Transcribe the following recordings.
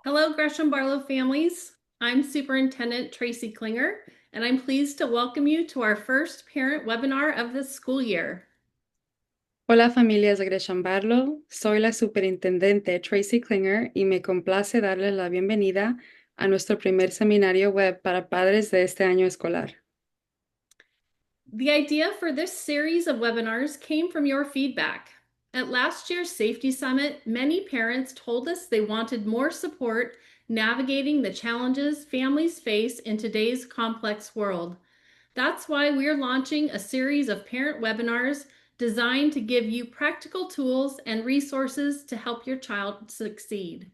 Hello, Gresham-Barlow families. I'm Superintendent Tracy Klinger, and I'm pleased to welcome you to our first parent webinar of this school year. Hola familias de Gresham-Barlow, soy la superintendente Tracy Klinger y me complace darles la bienvenida a nuestro primer seminario web para padres de este año escolar. The idea for this series of webinars came from your feedback. At last year's Safety Summit, many parents told us they wanted more support navigating the challenges families face in today's complex world. That's why we're launching a series of parent webinars designed to give you practical tools and resources to help your child succeed.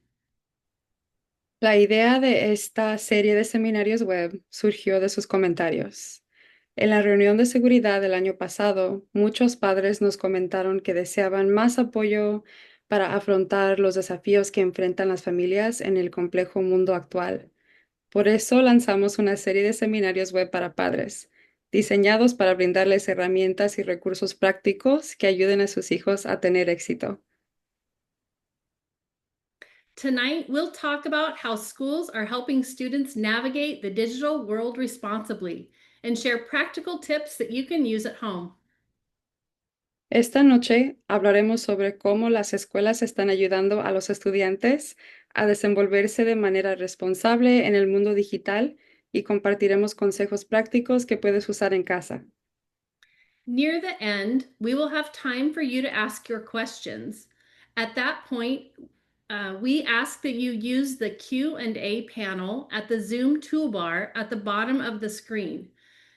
La idea de esta serie de seminarios web surgió de sus comentarios. En la reunión de seguridad del año pasado, muchos padres nos comentaron que deseaban más apoyo para afrontar los desafíos que enfrentan las familias en el complejo mundo actual. Por eso lanzamos una serie de seminarios web para padres, diseñados para brindarles herramientas y recursos prácticos que ayuden a sus hijos a tener éxito. Tonight, we'll talk about how schools are helping students navigate the digital world responsibly and share practical tips that you can use at home. Esta noche hablaremos sobre cómo las escuelas están ayudando a los estudiantes a desenvolverse de manera responsable en el mundo digital y compartiremos consejos prácticos que puedes usar en casa. Near the end, we will have time for you to ask your questions. At that point, we ask that you use the Q&A panel at the Zoom toolbar at the bottom of the screen.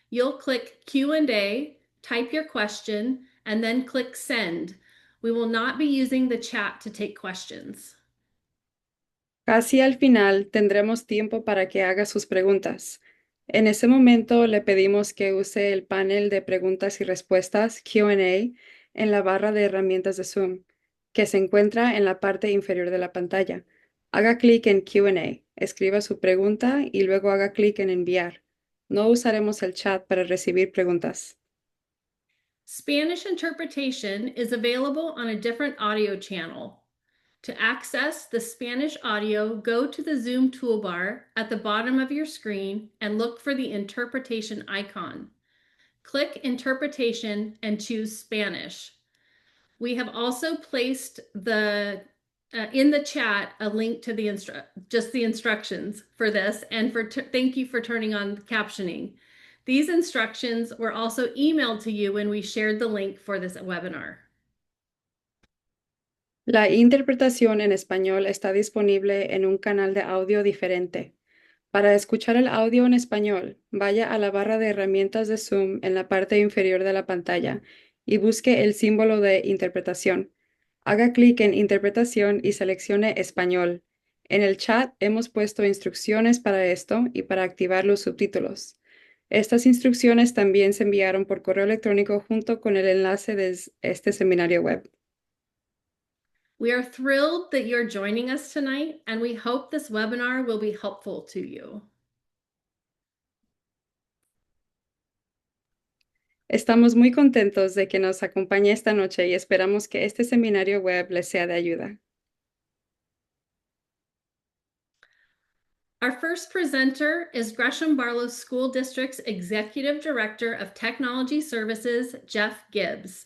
You'll click Q&A, type your question, and then click Send. We will not be using the chat to take questions. Casi al final tendremos tiempo para que haga sus preguntas. En ese momento le pedimos que use el panel de preguntas y respuestas Q&A en la barra de herramientas de Zoom, que se encuentra en la parte inferior de la pantalla. Haga clic en Q&A, escriba su pregunta y luego haga clic en enviar. No usaremos el chat para recibir preguntas. Spanish interpretation is available on a different audio channel. To access the Spanish audio, go to the Zoom toolbar at the bottom of your screen and look for the interpretation icon. Click Interpretation and choose Spanish. We have also placed in the chat a link to the instructions for this, and thank you for turning on captioning. These instructions were also emailed to you when we shared the link for this webinar. La interpretación en español está disponible en un canal de audio diferente. Para escuchar el audio en español, vaya a la barra de herramientas de Zoom en la parte inferior de la pantalla y busque el símbolo de interpretación. Haga clic en Interpretación y seleccione Español. En el chat hemos puesto instrucciones para esto y para activar los subtítulos. Estas instrucciones también se enviaron por correo electrónico junto con el enlace de este seminario web. We are thrilled that you're joining us tonight, and we hope this webinar will be helpful to you. Estamos muy contentos de que nos acompañe esta noche y esperamos que este seminario web les sea de ayuda. Our first presenter is Gresham-Barlow School District's Executive Director of Technology Services, Jeff Gibbs.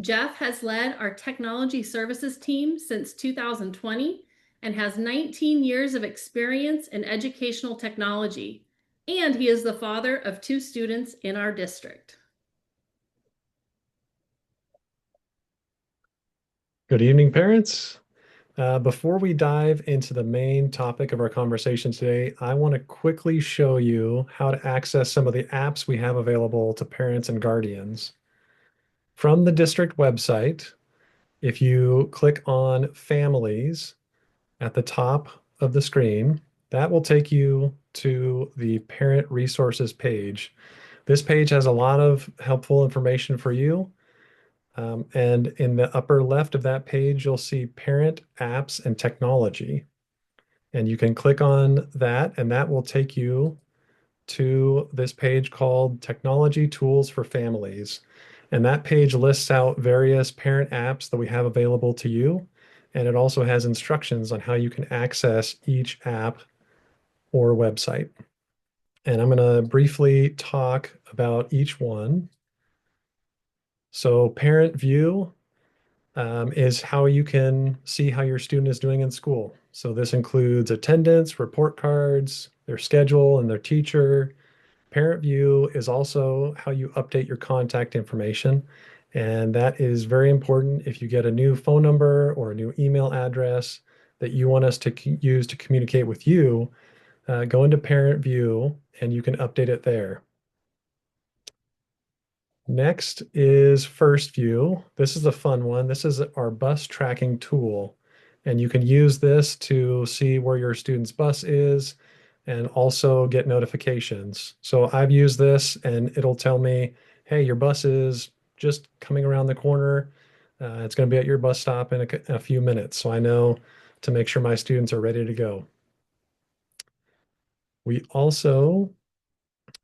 Jeff has led our technology services team since 2020 and has 19 years of experience in educational technology, and he is the father of 2 students in our district. Good evening, parents. Before we dive into the main topic of our conversation today, I want to quickly show you how to access some of the apps we have available to parents and guardians. From the district website, if you click on Families at the top of the screen, that will take you to the Parent Resources page. This page has a lot of helpful information for you. And in the upper left of that page, you'll see Parent Apps and Technology. And you can click on that, and that will take you to this page called Technology Tools for Families. And that page lists out various parent apps that we have available to you. and it also has instructions on how you can access each app or website. And I'm going to briefly talk about each one. So Parent View is how you can see how your student is doing in school. So this includes attendance, report cards, their schedule, and their teacher. Parent View is also how you update your contact information. And that is very important if you get a new phone number or a new email address that you want us to use to communicate with you. Go into Parent View and you can update it there. Next is First View. This is a fun one. This is our bus tracking tool. And you can use this to see where your student's bus is and also get notifications. So I've used this and it'll tell me, hey, your bus is just coming around the corner. It's going to be at your bus stop in a few minutes. So I know to make sure my students are ready to go. We also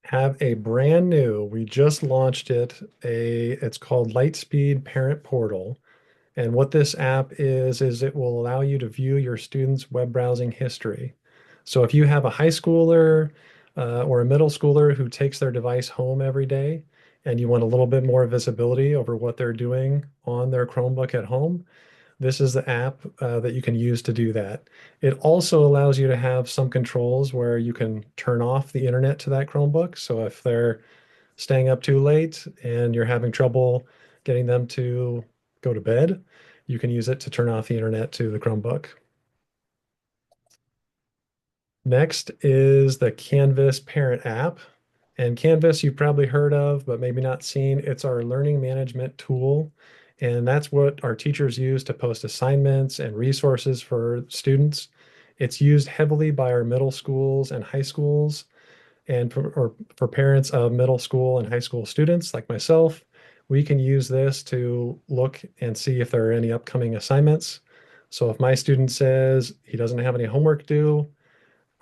have a brand new, we just launched it, it's called Lightspeed Parent Portal. And what this app is it will allow you to view your students' web browsing history. So if you have a high schooler or a middle schooler who takes their device home every day and you want a little bit more visibility over what they're doing on their Chromebook at home, this is the app that you can use to do that. It also allows you to have some controls where you can turn off the internet to that Chromebook. So if they're staying up too late and you're having trouble getting them to go to bed, you can use it to turn off the internet to the Chromebook. Next is the Canvas Parent app. And Canvas you've probably heard of, but maybe not seen. It's our learning management tool. And that's what our teachers use to post assignments and resources for students. It's used heavily by our middle schools and high schools and for parents of middle school and high school students like myself. We can use this to look and see if there are any upcoming assignments. So if my student says he doesn't have any homework due,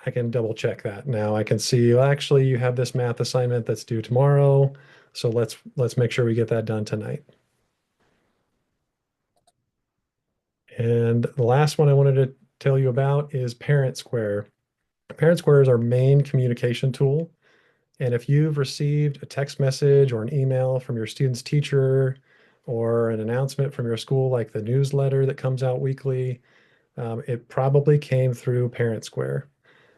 I can double check that. Now I can see, well, actually you have this math assignment that's due tomorrow. So let's make sure we get that done tonight. And the last one I wanted to tell you about is Parent Square. Parent Square is our main communication tool. And if you've received a text message or an email from your student's teacher or an announcement from your school, like the newsletter that comes out weekly, it probably came through Parent Square.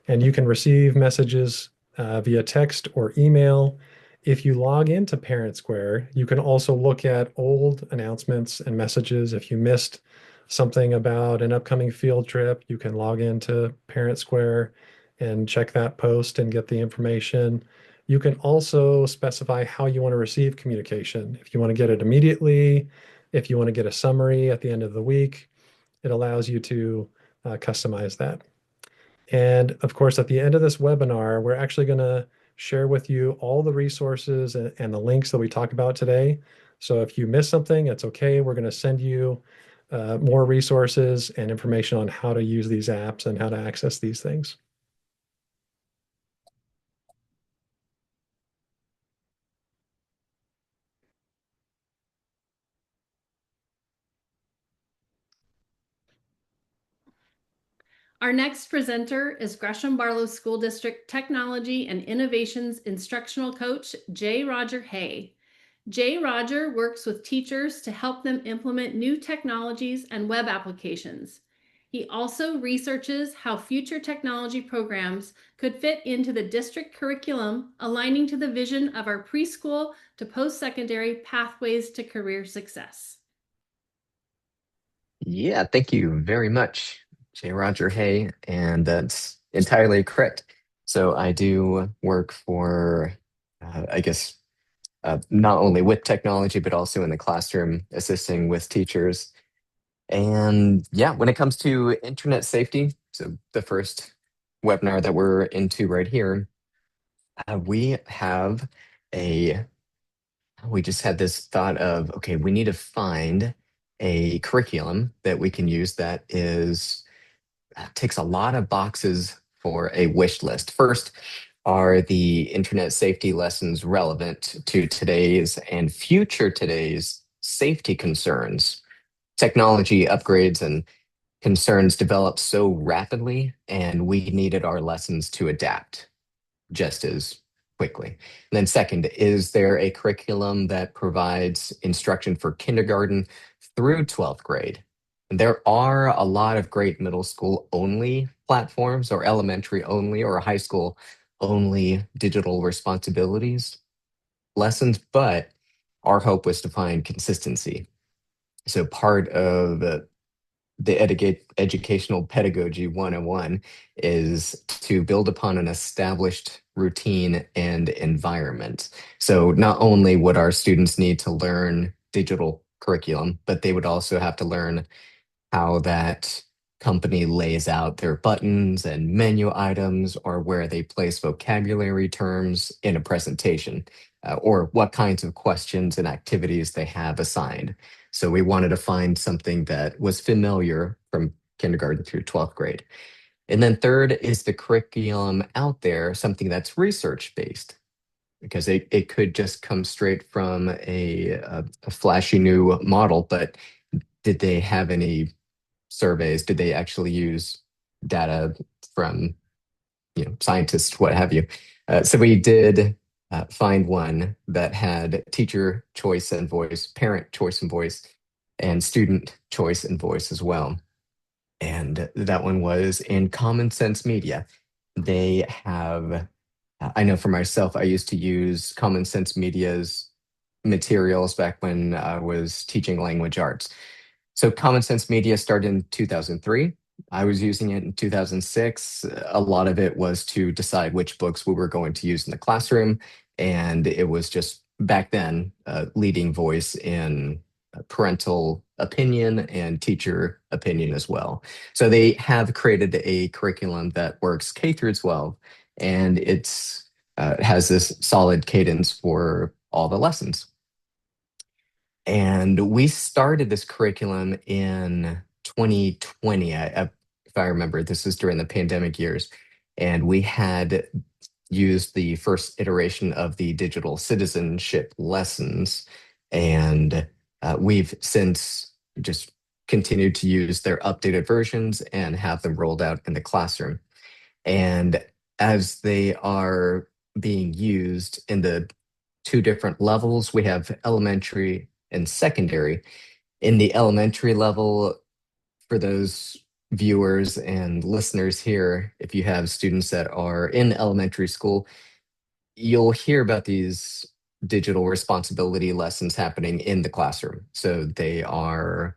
And you can receive messages via text or email. If you log into Parent Square, you can also look at old announcements and messages. If you missed something about an upcoming field trip, you can log into Parent Square and check that post and get the information. You can also specify how you want to receive communication. If you want to get it immediately, if you want to get a summary at the end of the week, it allows you to customize that. And of course, at the end of this webinar, we're actually going to share with you all the resources and the links that we talk about today. So if you miss something, it's okay. We're going to send you more resources and information on how to use these apps and how to access these things. Our next presenter is Gresham-Barlow School District Technology and Innovations Instructional Coach, J. Roger Hay. J. Roger works with teachers to help them implement new technologies and web applications. He also researches how future technology programs could fit into the district curriculum, aligning to the vision of our preschool to post-secondary pathways to career success. Yeah, thank you very much, J. Roger Hay, and that's entirely correct. So I do work for, I guess, not only with technology, but also in the classroom, assisting with teachers. And yeah, when it comes to internet safety, so the first webinar that we're into right here, we have we just had this thought of, okay, we need to find a curriculum that we can use that ticks a lot of boxes for a wish list. First, are the internet safety lessons relevant to today's and future today's safety concerns, technology upgrades, and concerns developed so rapidly, and we needed our lessons to adapt just as quickly. And then second, is there a curriculum that provides instruction for kindergarten through 12th grade? And there are a lot of great middle school only platforms or elementary only or high school only digital responsibilities lessons, but our hope was to find consistency. So part of the educational pedagogy 101 is to build upon an established routine and environment. So not only would our students need to learn digital curriculum, but they would also have to learn how that company lays out their buttons and menu items, or where they place vocabulary terms in a presentation, or what kinds of questions and activities they have assigned. So we wanted to find something that was familiar from kindergarten through 12th grade. And then third is the curriculum out there, something that's research based, because it could just come straight from a flashy new model, but did they have any surveys? Did they actually use data from scientists, what have you? So we did find one that had teacher choice and voice, parent choice and voice, and student choice and voice as well. And that one was in Common Sense Media. They have, I know for myself, I used to use Common Sense Media's materials back when I was teaching language arts. So Common Sense Media started in 2003. I was using it in 2006. A lot of it was to decide which books we were going to use in the classroom. And it was just back then leading voice in parental opinion and teacher opinion as well. So they have created a curriculum that works K through 12, and it has this solid cadence for all the lessons. And we started this curriculum in 2020. If I remember, this was during the pandemic years. And we had used the first iteration of the digital citizenship lessons. And we've since just continued to use their updated versions and have them rolled out in the classroom. And as they are being used in the two different levels, we have elementary and secondary. In the elementary level, for those viewers and listeners here, if you have students that are in elementary school, you'll hear about these digital responsibility lessons happening in the classroom. So they are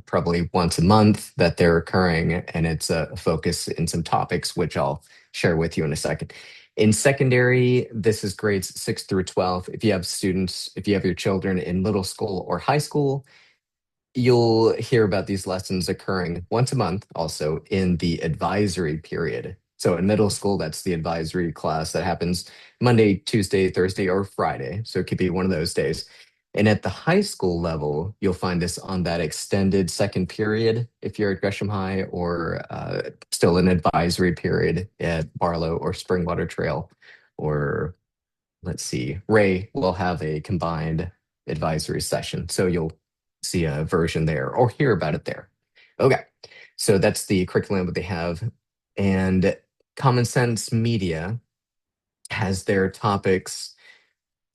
probably once a month that they're occurring, and it's a focus in some topics, which I'll share with you in a second. In secondary, this is grades 6 through 12. If you have students, if you have your children in middle school or high school, you'll hear about these lessons occurring once a month also in the advisory period. So in middle school, that's the advisory class that happens Monday, Tuesday, Thursday, or Friday. So it could be one of those days. And at the high school level, you'll find this on that extended second period if you're at Gresham High, or still an advisory period at Barlow or Springwater Trail. Or let's see, Ray will have a combined advisory session. So you'll see a version there or hear about it there. Okay, so that's the curriculum that they have. And Common Sense Media has their topics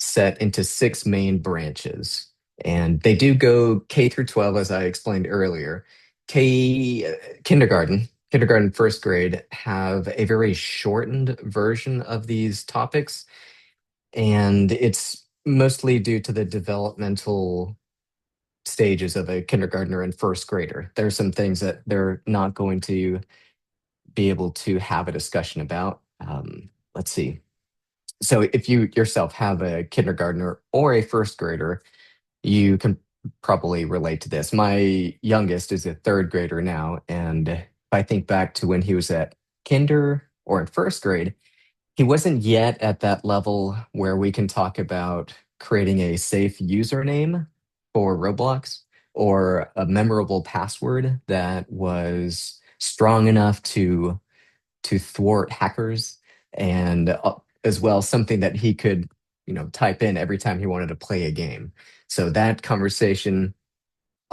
set into 6 main branches. And they do go K through 12, as I explained earlier. Kindergarten, first grade have a very shortened version of these topics. And it's mostly due to the developmental stages of a kindergartner and first grader. There are some things that they're not going to be able to have a discussion about. Let's see. So if you yourself have a kindergartner or a first grader, you can probably relate to this. My youngest is a third grader now, and if I think back to when he was at kinder or in first grade, he wasn't yet at that level where we can talk about creating a safe username for Roblox, or a memorable password that was strong enough to thwart hackers, and as well something that he could type in every time he wanted to play a game. So that conversation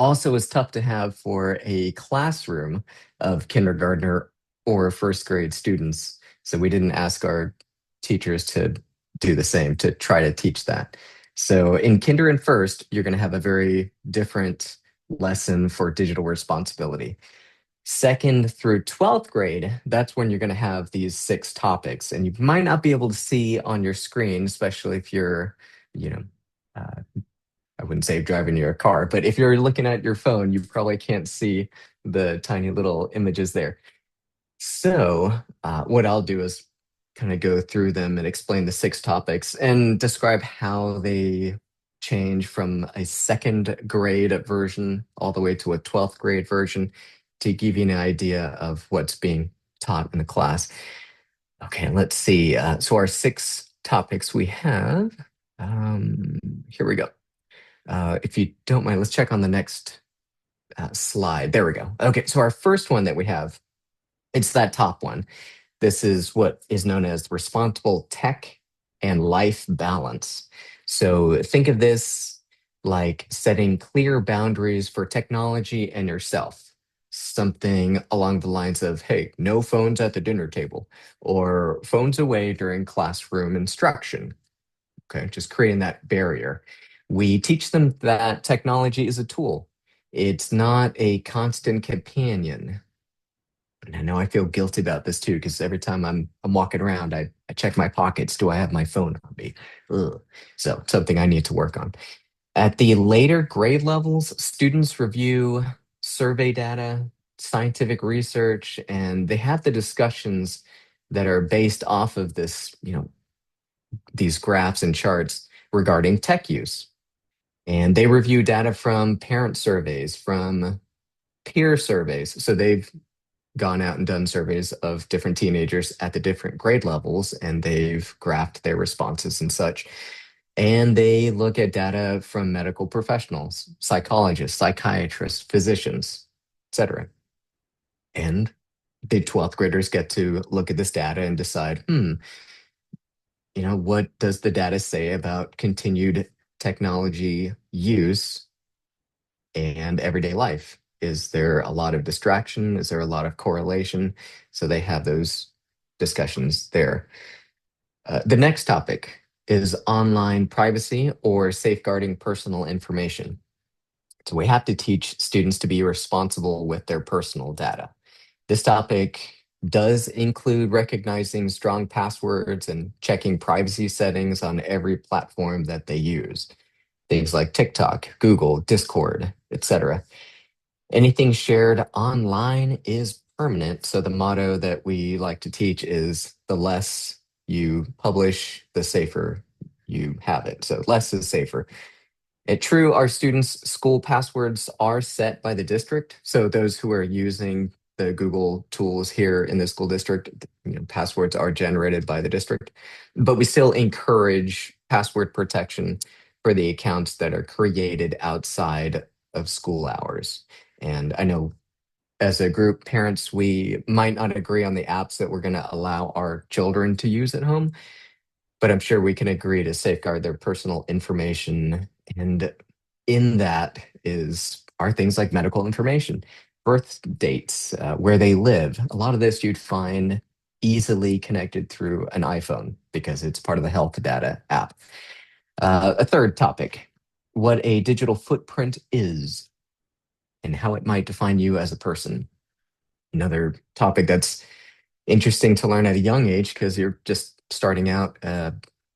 also is tough to have for a classroom of kindergartner or first grade students. So we didn't ask our teachers to do the same, to try to teach that. So in kinder and first, you're going to have a very different lesson for digital responsibility. Second through 12th grade, that's when you're going to have these 6 topics. And you might not be able to see on your screen, especially if you're, you know, uh, I wouldn't say driving your car, but if you're looking at your phone, you probably can't see the tiny little images there. So, what I'll do is kind of go through them and explain the 6 topics and describe how they change from a second grade version all the way to a 12th grade version to give you an idea of what's being taught in the class. Okay, let's see. So, our 6 topics we have, here we go. If you don't mind, let's check on the next slide. There we go. Okay, so our first one that we have, it's that top one. This is what is known as responsible tech and life balance. So think of this like setting clear boundaries for technology and yourself. Something along the lines of, hey, no phones at the dinner table, or phones away during classroom instruction. Okay, just creating that barrier. We teach them that technology is a tool. It's not a constant companion. And I know I feel guilty about this too, because every time I'm walking around, I check my pockets. Do I have my phone on me? Ugh. So something I need to work on. At the later grade levels, students review survey data, scientific research, and they have the discussions that are based off of this, these graphs and charts regarding tech use. And they review data from parent surveys, from peer surveys. So they've gone out and done surveys of different teenagers at the different grade levels, and they've graphed their responses and such. And they look at data from medical professionals, psychologists, psychiatrists, physicians, etc. And the 12th graders get to look at this data and decide, what does the data say about continued technology use and everyday life? Is there a lot of distraction? Is there a lot of correlation? So they have those discussions there. The next topic is online privacy or safeguarding personal information. So we have to teach students to be responsible with their personal data. This topic does include recognizing strong passwords and checking privacy settings on every platform that they use. Things like TikTok, Google, Discord, etc. Anything shared online is permanent. So the motto that we like to teach is the less you publish, the safer you have it. So less is safer. At True, our students' school passwords are set by the district. So those who are using the Google tools here in the school district, passwords are generated by the district. But we still encourage password protection for the accounts that are created outside of school hours. And I know as a group, parents, we might not agree on the apps that we're going to allow our children to use at home, but I'm sure we can agree to safeguard their personal information. And in that are things like medical information, birth dates, where they live. A lot of this you'd find easily connected through an iPhone because it's part of the health data app. A third topic, what a digital footprint is and how it might define you as a person. Another topic that's interesting to learn at a young age because you're just starting out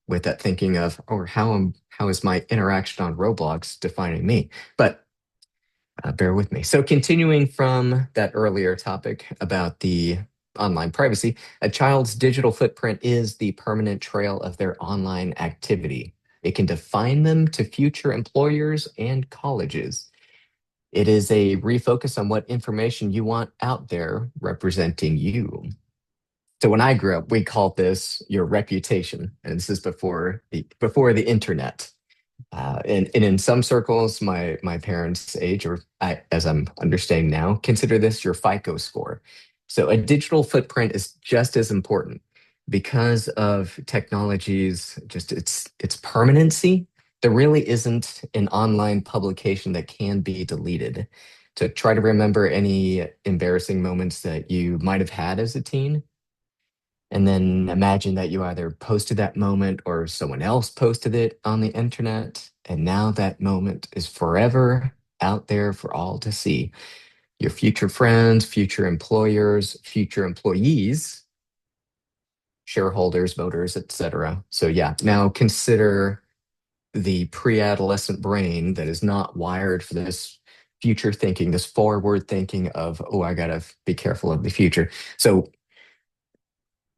with that thinking of, how is my interaction on Roblox defining me? But bear with me. So continuing from that earlier topic about the online privacy, a child's digital footprint is the permanent trail of their online activity. It can define them to future employers and colleges. It is a refocus on what information you want out there representing you. So when I grew up, we called this your reputation, and this is before the internet. And in some circles, my parents' age, or as I'm understanding now, consider this your FICO score. So a digital footprint is just as important because of technology's just its permanency. there really isn't an online publication that can be deleted. To try to remember any embarrassing moments that you might have had as a teen, and then imagine that you either posted that moment or someone else posted it on the internet, and now that moment is forever out there for all to see. Your future friends, future employers, future employees, shareholders, voters, etc. So yeah, now consider the pre-adolescent brain that is not wired for this future thinking, this forward thinking of, oh, I gotta be careful of the future. So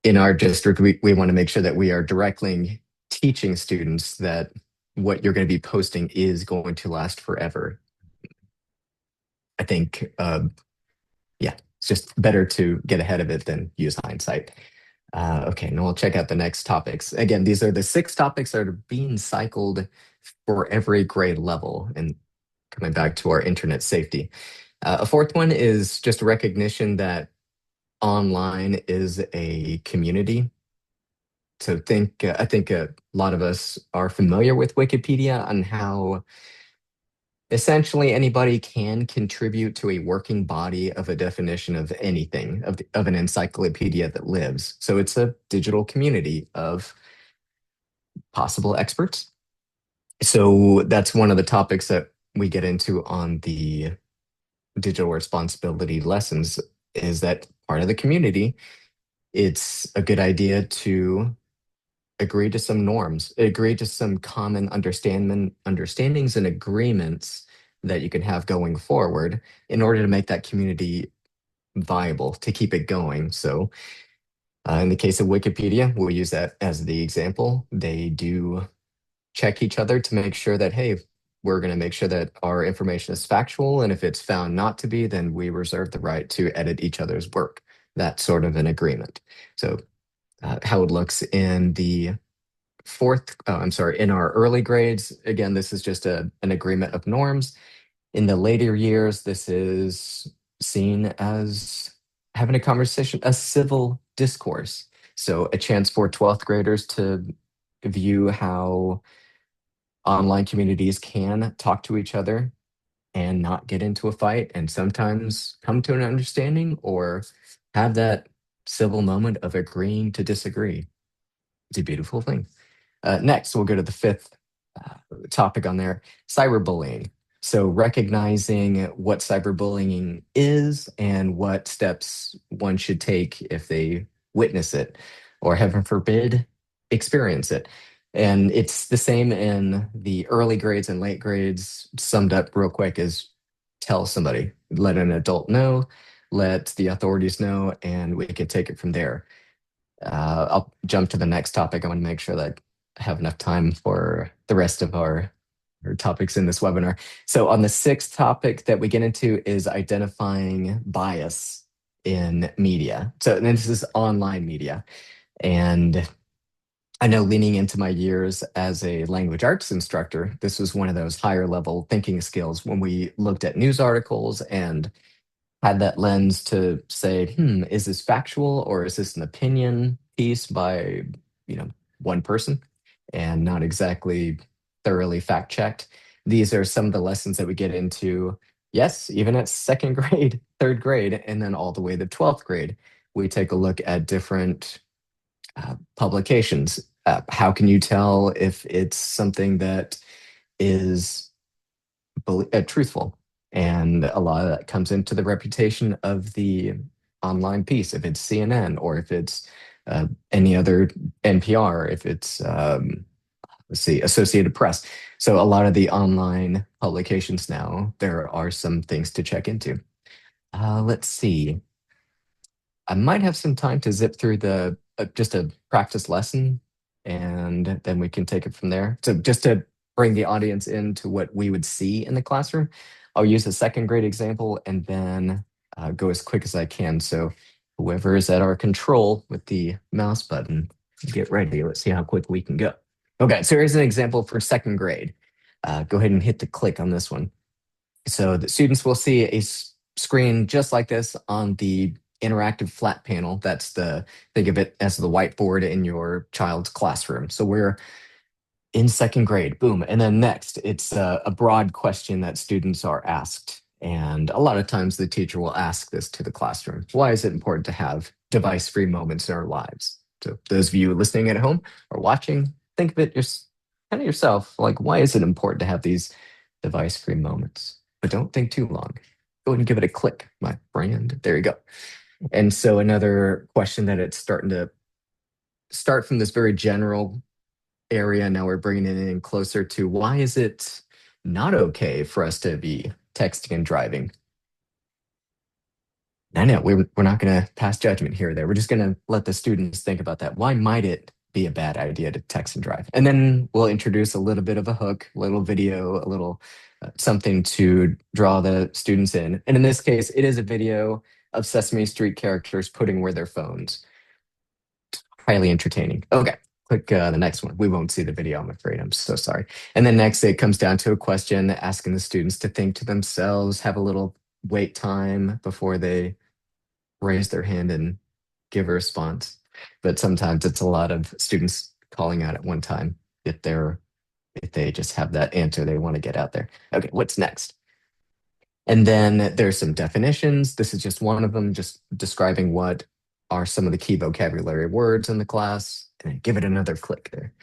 in our district, we want to make sure that we are directly teaching students that what you're going to be posting is going to last forever. I think, yeah, it's just better to get ahead of it than use hindsight. Okay, now we'll check out the next topics. Again, these are the 6 topics that are being cycled for every grade level. And coming back to our internet safety. A 4th one is just a recognition that online is a community. So I think a lot of us are familiar with Wikipedia and how essentially anybody can contribute to a working body of a definition of anything, of an encyclopedia that lives. So it's a digital community of possible experts. So that's one of the topics that we get into on the digital responsibility lessons, is that part of the community, it's a good idea to agree to some norms, agree to some common understandings and agreements that you can have going forward in order to make that community viable, to keep it going. So in the case of Wikipedia, we'll use that as the example. They do check each other to make sure that, hey, we're going to make sure that our information is factual. And if it's found not to be, then we reserve the right to edit each other's work. That's sort of an agreement. So how it looks in the in our early grades, again, this is just an agreement of norms. In the later years, this is seen as having a conversation, a civil discourse. So a chance for 12th graders to view how online communities can talk to each other and not get into a fight, and sometimes come to an understanding or have that civil moment of agreeing to disagree. It's a beautiful thing. Next, we'll go to the 5th topic on there, cyberbullying. So recognizing what cyberbullying is and what steps one should take if they witness it, or heaven forbid, experience it. And it's the same in the early grades and late grades. Summed up real quick is tell somebody, let an adult know, let the authorities know, and we can take it from there. I'll jump to the next topic. I want to make sure that I have enough time for the rest of our topics in this webinar. So on the 6th topic that we get into is identifying bias in media. So this is online media. And I know, leaning into my years as a language arts instructor, this was one of those higher level thinking skills when we looked at news articles and had that lens to say, is this factual or is this an opinion piece by, one person and not exactly thoroughly fact checked? These are some of the lessons that we get into, yes, even at 2nd grade, 3rd grade, and then all the way to 12th grade. We take a look at different publications. How can you tell if it's something that is truthful? And a lot of that comes into the reputation of the online piece. If it's CNN, or if it's any other NPR, if it's let's see, Associated Press. So a lot of the online publications now, there are some things to check into. Let's see. I might have some time to zip through the just a practice lesson, and then we can take it from there. So just to bring the audience into what we would see in the classroom, I'll use a 2nd grade example and then go as quick as I can. So whoever is at our control with the mouse button, get ready. Let's see how quick we can go. Okay, so here's an example for 2nd grade. Go ahead and hit the click on this one. So the students will see a screen just like this on the interactive flat panel. Think of it as the whiteboard in your child's classroom. So we're in second grade. Boom. And then next, it's a broad question that students are asked. And a lot of times the teacher will ask this to the classroom. Why is it important to have device-free moments in our lives? So those of you listening at home or watching, think of it just kind of yourself. Like, why is it important to have these device-free moments? But don't think too long. Go ahead and give it a click, my friend. There you go. And so another question that it's starting to start from this very general area. Now we're bringing it in closer to why is it not okay for us to be texting and driving? I know we're not going to pass judgment here or there. We're just going to let the students think about that. Why might it be a bad idea to text and drive? And then we'll introduce a little bit of a hook, a little video, a little something to draw the students in. And in this case, it is a video of Sesame Street characters putting away their phones. Highly entertaining. Okay, click the next one. We won't see the video, I'm afraid. I'm so sorry. And then next, it comes down to a question asking the students to think to themselves, have a little wait time before they raise their hand and give a response. But sometimes it's a lot of students calling out at one time if they just have that answer they want to get out there. Okay, what's next? And then there's some definitions. This is just one of them, just describing what are some of the key vocabulary words in the class, and then give it another click there.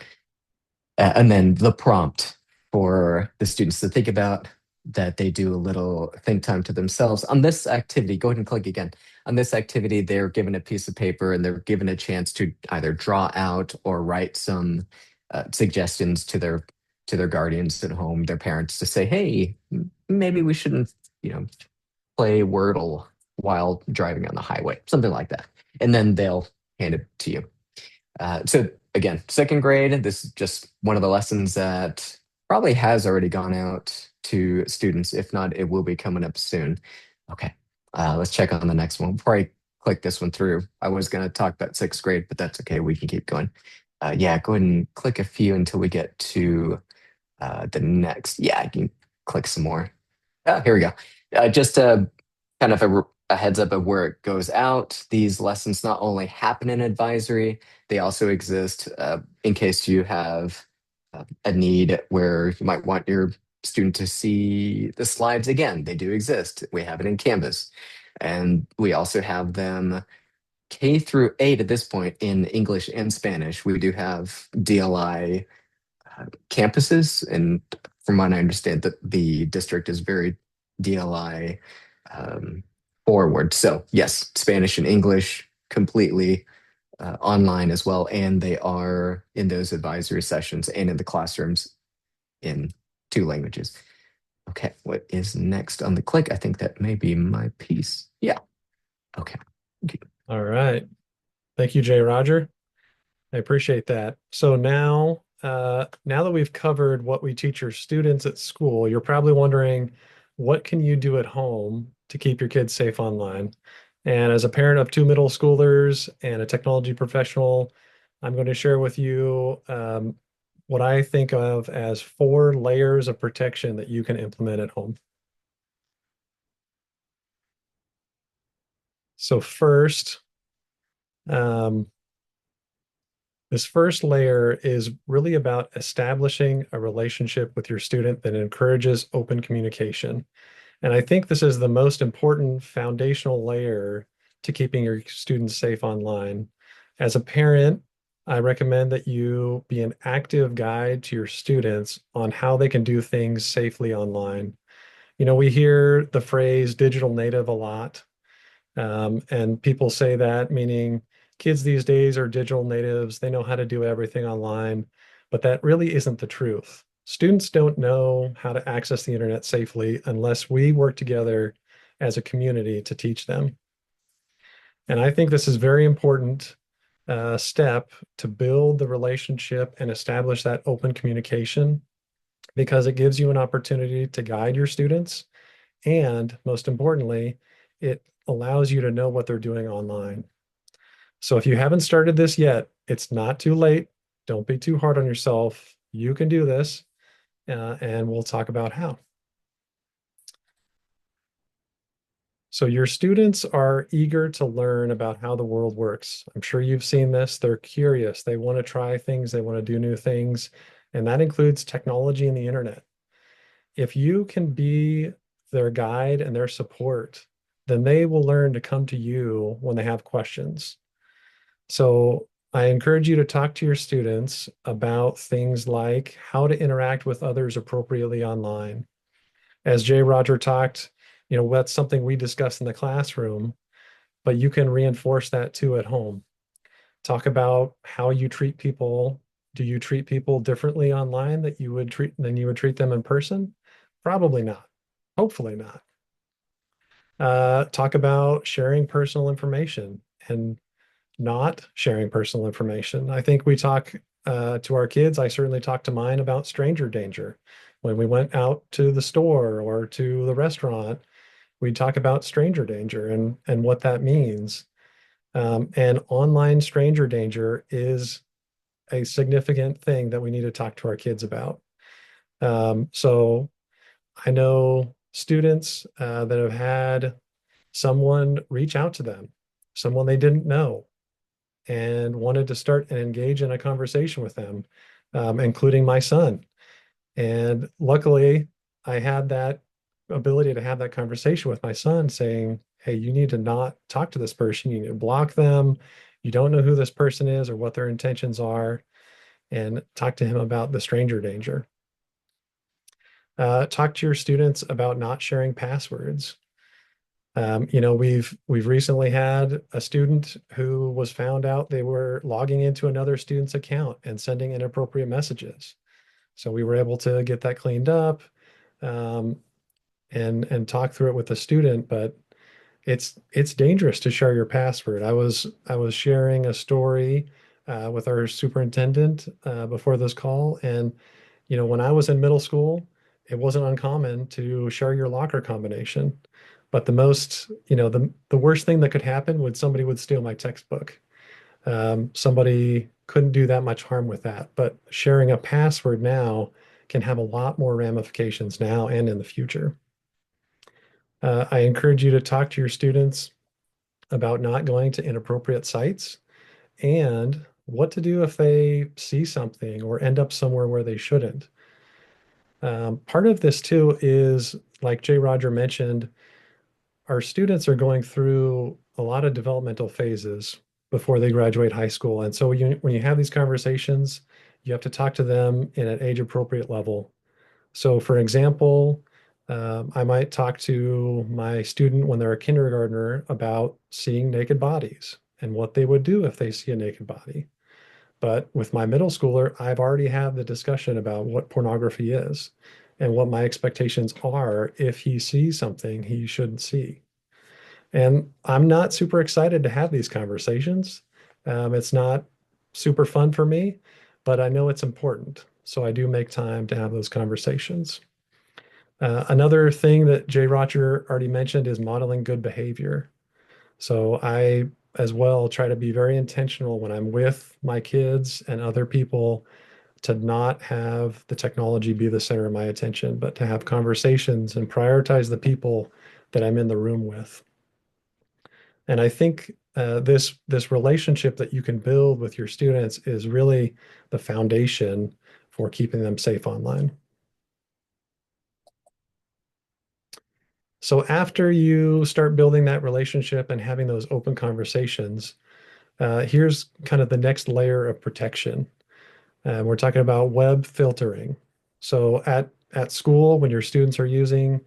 And then the prompt for the students to think about that they do a little think time to themselves. On this activity, go ahead and click again. On this activity, they're given a piece of paper and they're given a chance to either draw out or write some suggestions to their guardians at home, their parents, to say, hey, maybe we shouldn't, play Wordle while driving on the highway, something like that. And then they'll hand it to you. So again, second grade, this is just one of the lessons that probably has already gone out to students. If not, it will be coming up soon. Okay, let's check on the next one. Before I click this one through, I was going to talk about sixth grade, but that's okay. We can keep going. Yeah, go ahead and click a few until we get to the next. Yeah, I can click some more. Oh, here we go. Just kind of a heads up of where it goes out. These lessons not only happen in advisory, they also exist in case you have a need where you might want your student to see the slides again. They do exist. We have it in Canvas. And we also have them K through 8 at this point in English and Spanish. We do have DLI campuses, and from what I understand, that the district is very DLI forward. So yes, Spanish and English completely online as well, and they are in those advisory sessions and in the classrooms in 2 languages. Okay, what is next on the click? I think that may be my piece. Yeah. Okay. All right. Thank you, Jay Roger. I appreciate that. So now that we've covered what we teach your students at school, you're probably wondering, what can you do at home to keep your kids safe online? And as a parent of 2 middle schoolers and a technology professional, I'm going to share with you what I think of as 4 layers of protection that you can implement at home. So first, this first layer is really about establishing a relationship with your student that encourages open communication. And I think this is the most important foundational layer to keeping your students safe online. As a parent, I recommend that you be an active guide to your students on how they can do things safely online. We hear the phrase digital native a lot. And people say that, meaning kids these days are digital natives. They know how to do everything online, but that really isn't the truth. Students don't know how to access the internet safely unless we work together as a community to teach them. And I think this is very important step to build the relationship and establish that open communication, because it gives you an opportunity to guide your students. And most importantly, it allows you to know what they're doing online. So if you haven't started this yet, it's not too late. Don't be too hard on yourself. You can do this, and we'll talk about how. So your students are eager to learn about how the world works. I'm sure you've seen this. They're curious. They want to try things. They want to do new things. and that includes technology and the internet. If you can be their guide and their support, then they will learn to come to you when they have questions. So I encourage you to talk to your students about things like how to interact with others appropriately online. As Jay Roger talked, that's something we discuss in the classroom, but you can reinforce that too at home. Talk about how you treat people. Do you treat people differently online that you would treat than you would treat them in person? Probably not. Hopefully not. Talk about sharing personal information and not sharing personal information. I think we talk to our kids. I certainly talk to mine about stranger danger. When we went out to the store or to the restaurant, we talk about stranger danger and what that means. And online stranger danger is a significant thing that we need to talk to our kids about. So I know students that have had someone reach out to them, someone they didn't know, and wanted to start and engage in a conversation with them, including my son. And luckily, I had that ability to have that conversation with my son saying, hey, you need to not talk to this person. You need to block them. You don't know who this person is or what their intentions are, and talk to him about the stranger danger. Talk to your students about not sharing passwords. We've recently had a student who was found out they were logging into another student's account and sending inappropriate messages. So we were able to get that cleaned up, um, and talk through it with the student. But it's dangerous to share your password. I was sharing a story with our superintendent before this call, and when I was in middle school, it wasn't uncommon to share your locker combination. But the worst thing that could happen would somebody would steal my textbook. Somebody couldn't do that much harm with that. But sharing a password now can have a lot more ramifications now and in the future. I encourage you to talk to your students about not going to inappropriate sites and what to do if they see something or end up somewhere where they shouldn't. Part of this too is, like Jay Roger mentioned, our students are going through a lot of developmental phases before they graduate high school. And so when you have these conversations, you have to talk to them in an age appropriate level. So, for example, I might talk to my student when they're a kindergartner about seeing naked bodies and what they would do if they see a naked body. But with my middle schooler, I've already had the discussion about what pornography is and what my expectations are if he sees something he shouldn't see. And I'm not super excited to have these conversations. It's not super fun for me, but I know it's important. So I do make time to have those conversations. Another thing that Jay Roger already mentioned is modeling good behavior. So I, as well, try to be very intentional when I'm with my kids and other people to not have the technology be the center of my attention, but to have conversations and prioritize the people that I'm in the room with. And I think this relationship that you can build with your students is really the foundation for keeping them safe online. So after you start building that relationship and having those open conversations, here's kind of the next layer of protection. We're talking about web filtering. So at school, when your students are using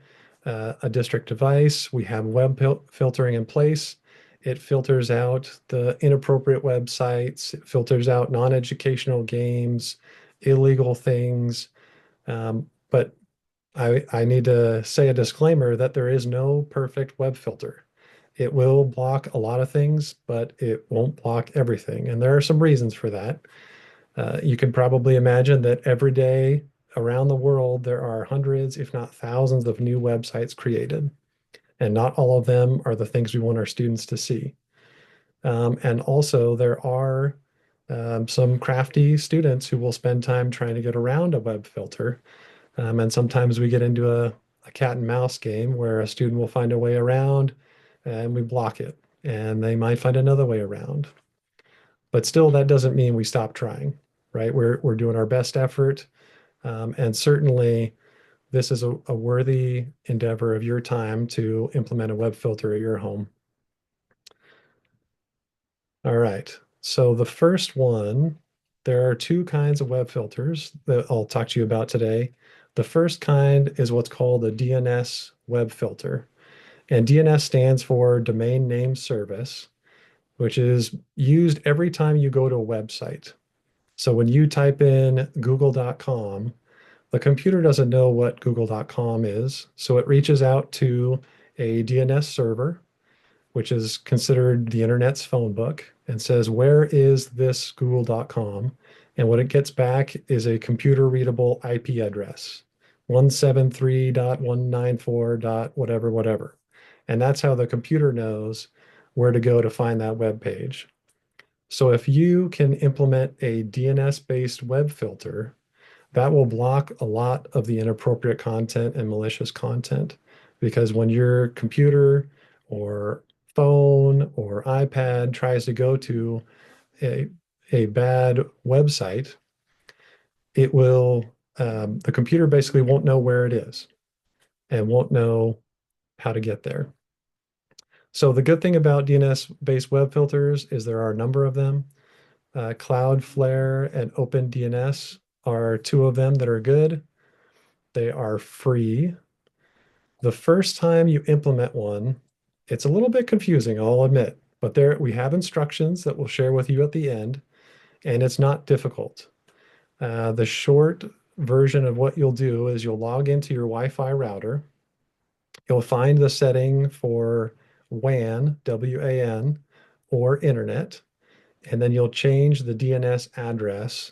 a district device, we have web filtering in place. It filters out the inappropriate websites. It filters out non-educational games, illegal things. But I need to say a disclaimer that there is no perfect web filter. It will block a lot of things, but it won't block everything. And there are some reasons for that. You can probably imagine that every day around the world, there are hundreds, if not thousands, of new websites created. And not all of them are the things we want our students to see. And also, there are some crafty students who will spend time trying to get around a web filter. And sometimes we get into a cat and mouse game where a student will find a way around and we block it. And they might find another way around. But still, that doesn't mean we stop trying, right? We're doing our best effort. And certainly, this is a worthy endeavor of your time to implement a web filter at your home. All right. So the first one, there are two kinds of web filters that I'll talk to you about today. The first kind is what's called a DNS web filter. And DNS stands for Domain Name Service, which is used every time you go to a website. So when you type in google.com, the computer doesn't know what google.com is. So it reaches out to a DNS server, which is considered the internet's phone book, and says, where is this google.com? And what it gets back is a computer readable IP address, 173.194. Whatever, whatever. And that's how the computer knows where to go to find that web page. So if you can implement a DNS-based web filter, that will block a lot of the inappropriate content and malicious content. Because when your computer or phone or iPad tries to go to a, a bad website, it will, the computer basically won't know where it is and won't know how to get there. So the good thing about DNS-based web filters is there are a number of them. Cloudflare and OpenDNS are two of them that are good. They are free. The first time you implement one, it's a little bit confusing, I'll admit, but there we have instructions that we'll share with you at the end, and it's not difficult. The short version of what you'll do is you'll log into your Wi-Fi router. You'll find the setting for WAN, W-A-N, or internet, and then you'll change the DNS address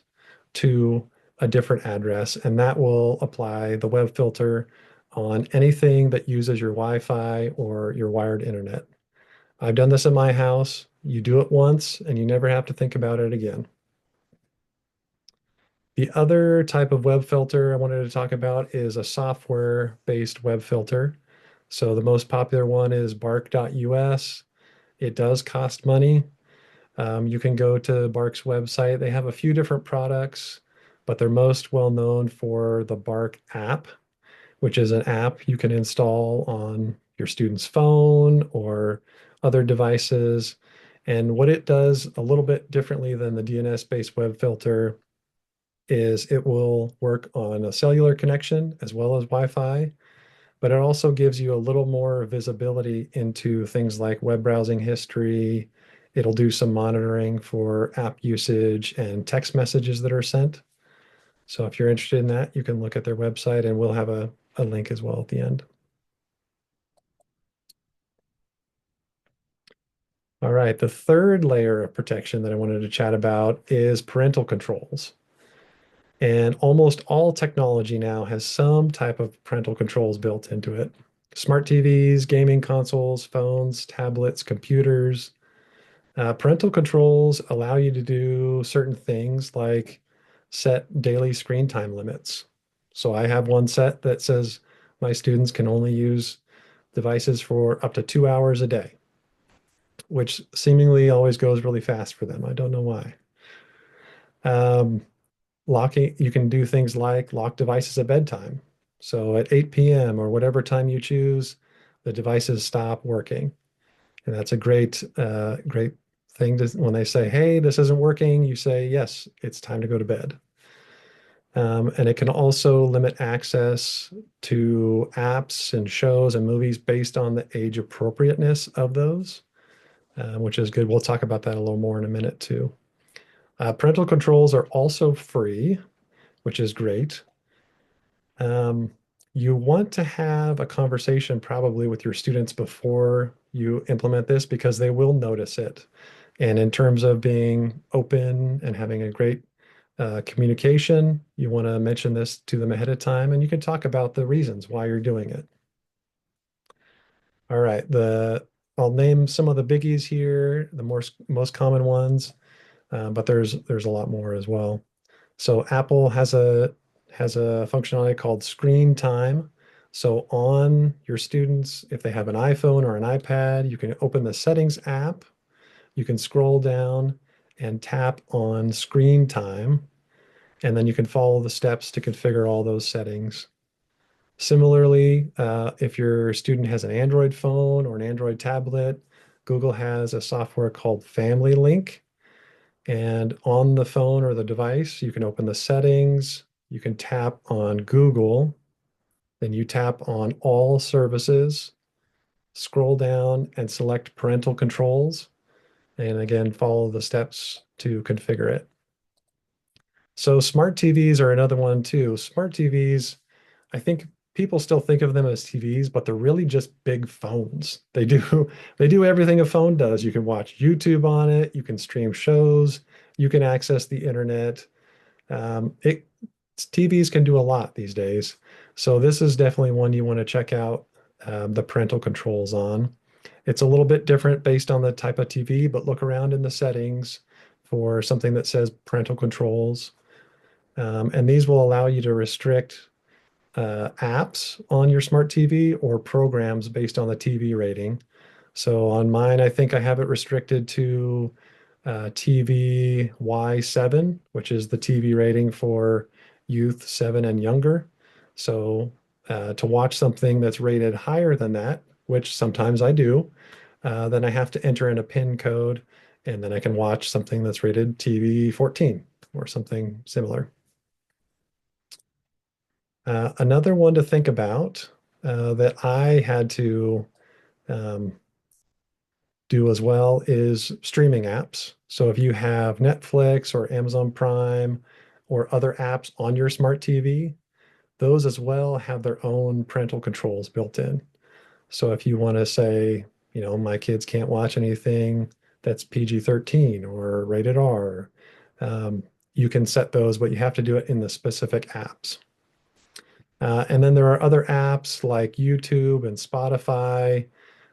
to a different address, and that will apply the web filter on anything that uses your Wi-Fi or your wired internet. I've done this in my house. You do it once and you never have to think about it again. The other type of web filter I wanted to talk about is a software-based web filter. So the most popular one is bark.us. It does cost money. You can go to Bark's website. They have a few different products, but they're most well known for the Bark app, which is an app you can install on your student's phone or other devices. And what it does a little bit differently than the DNS-based web filter is it will work on a cellular connection as well as Wi-Fi, but it also gives you a little more visibility into things like web browsing history. It'll do some monitoring for app usage and text messages that are sent. So if you're interested in that, you can look at their website, and we'll have a link as well at the end. All right, the third layer of protection that I wanted to chat about is parental controls. And almost all technology now has some type of parental controls built into it. Smart TVs, gaming consoles, phones, tablets, computers. Parental controls allow you to do certain things like set daily screen time limits. So I have one set that says my students can only use devices for up to 2 hours a day, which seemingly always goes really fast for them. I don't know why. Locking, you can do things like lock devices at bedtime. So at 8 p.m. or whatever time you choose, the devices stop working. And that's a great thing to, when they say, hey, this isn't working, you say, yes, it's time to go to bed. And it can also limit access to apps and shows and movies based on the age appropriateness of those, which is good. We'll talk about that a little more in a minute too. Parental controls are also free, which is great. You want to have a conversation probably with your students before you implement this because they will notice it. And in terms of being open and having a great communication, you want to mention this to them ahead of time, and you can talk about the reasons why you're doing it. All right, I'll name some of the biggies here, the most common ones, but there's a lot more as well. So Apple has a functionality called Screen Time. So on your students, if they have an iPhone or an iPad, you can open the Settings app. You can scroll down and tap on Screen Time, and then you can follow the steps to configure all those settings. Similarly, if your student has an Android phone or an Android tablet, Google has a software called Family Link. And on the phone or the device, you can open the settings, you can tap on Google, then you tap on all services, scroll down and select parental controls, and again, follow the steps to configure it. So smart TVs are another one too. Smart TVs, I think people still think of them as TVs, but they're really just big phones. They do everything a phone does. You can watch YouTube on it, you can stream shows, you can access the internet. TVs can do a lot these days. So this is definitely one you want to check out the parental controls on. It's a little bit different based on the type of TV, but look around in the settings for something that says parental controls. And these will allow you to restrict apps on your smart TV or programs based on the TV rating. So on mine, I think I have it restricted to TV Y7, which is the TV rating for youth 7 and younger. So to watch something that's rated higher than that, which sometimes I do, then I have to enter in a PIN code, and then I can watch something that's rated TV 14 or something similar. Another one to think about that I had to do as well is streaming apps. So if you have Netflix or Amazon Prime or other apps on your smart TV, those as well have their own parental controls built in. So if you want to say, my kids can't watch anything that's PG-13 or rated R, you can set those, but you have to do it in the specific apps. And then there are other apps like YouTube and Spotify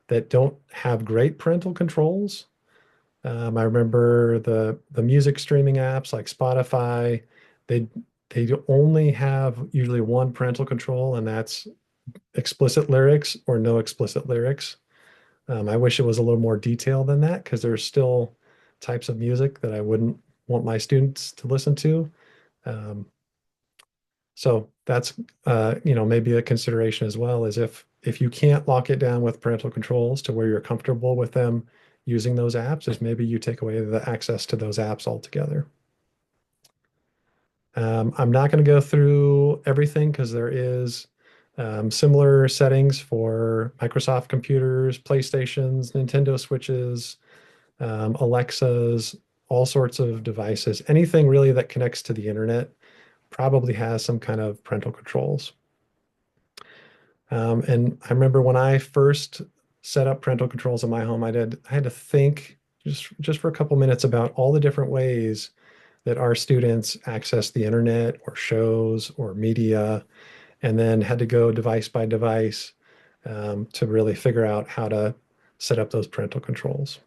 that don't have great parental controls. I remember the music streaming apps like Spotify, they only have usually one parental control, and that's explicit lyrics or no explicit lyrics. I wish it was a little more detailed than that because there's still types of music that I wouldn't want my students to listen to. So that's maybe a consideration as well, is if you can't lock it down with parental controls to where you're comfortable with them using those apps, is maybe you take away the access to those apps altogether. I'm not going to go through everything because there is similar settings for Microsoft computers, PlayStations, Nintendo Switches, Alexas, all sorts of devices. Anything really that connects to the internet probably has some kind of parental controls. And I remember when I first set up parental controls in my home, I had to think just for a couple minutes about all the different ways that our students access the internet or shows or media, and then had to go device by device to really figure out how to set up those parental controls.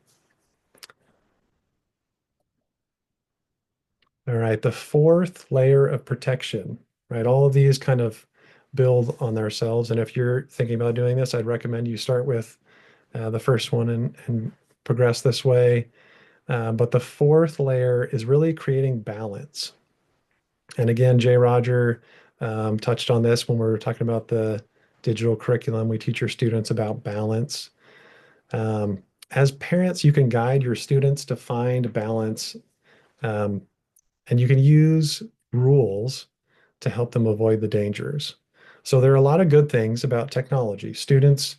All right, the fourth layer of protection, right? All of these kind of build on themselves. And if you're thinking about doing this, I'd recommend you start with the first one and progress this way. But the fourth layer is really creating balance. And again, Jay Roger touched on this when we were talking about the digital curriculum. We teach your students about balance. As parents, you can guide your students to find balance, and you can use rules to help them avoid the dangers. So there are a lot of good things about technology. Students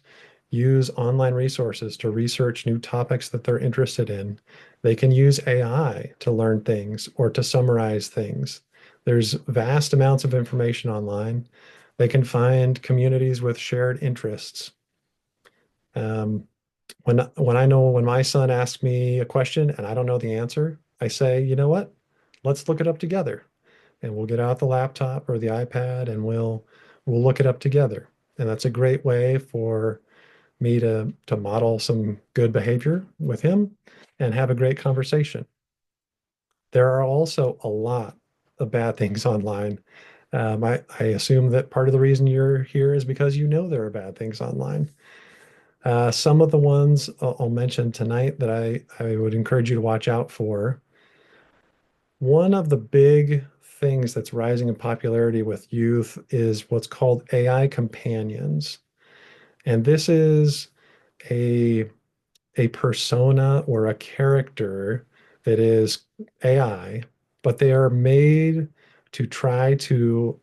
use online resources to research new topics that they're interested in. They can use AI to learn things or to summarize things. There's vast amounts of information online. They can find communities with shared interests. When my son asks me a question and I don't know the answer, I say, you know what? Let's look it up together. And we'll get out the laptop or the iPad and we'll look it up together. And that's a great way for me to model some good behavior with him and have a great conversation. There are also a lot of bad things online. I assume that part of the reason you're here is because you know there are bad things online. Some of the ones I'll mention tonight that I would encourage you to watch out for. One of the big things that's rising in popularity with youth is what's called AI companions. And this is a a persona or a character that is AI, but they are made to try to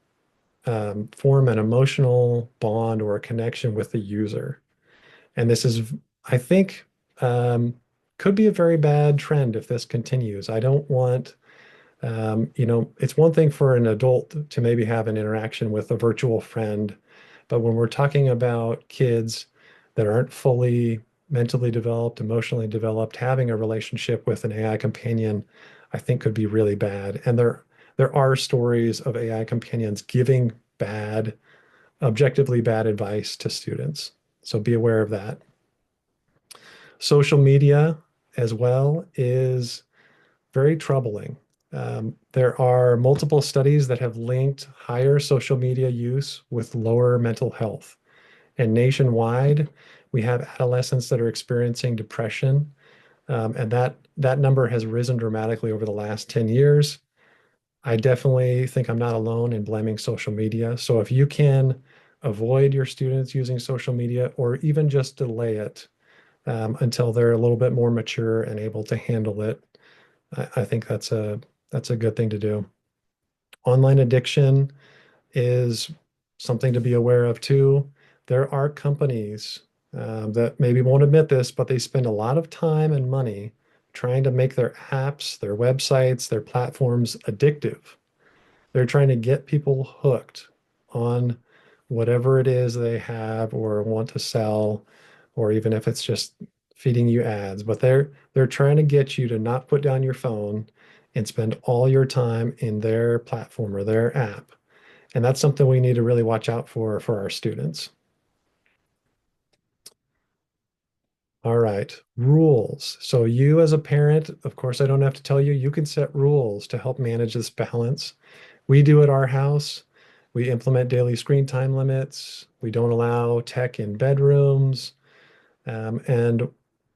form an emotional bond or a connection with the user. And this is, I think, could be a very bad trend if this continues. I don't want, it's one thing for an adult to maybe have an interaction with a virtual friend, but when we're talking about kids that aren't fully mentally developed, emotionally developed, having a relationship with an AI companion, I think could be really bad. And there are stories of AI companions giving bad, objectively bad advice to students. So be aware of that. Social media as well is very troubling. There are multiple studies that have linked higher social media use with lower mental health. And nationwide, we have adolescents that are experiencing depression, and that number has risen dramatically over the last 10 years. I definitely think I'm not alone in blaming social media. So if you can avoid your students using social media or even just delay it until they're a little bit more mature and able to handle it, I think that's a good thing to do. Online addiction is something to be aware of too. There are companies that maybe won't admit this, but they spend a lot of time and money trying to make their apps, their websites, their platforms addictive. They're trying to get people hooked on whatever it is they have or want to sell, or even if it's just feeding you ads. But they're trying to get you to not put down your phone and spend all your time in their platform or their app. And that's something we need to really watch out for our students. All right, rules. So you as a parent, of course, I don't have to tell you, you can set rules to help manage this balance. We do at our house. We implement daily screen time limits. We don't allow tech in bedrooms. And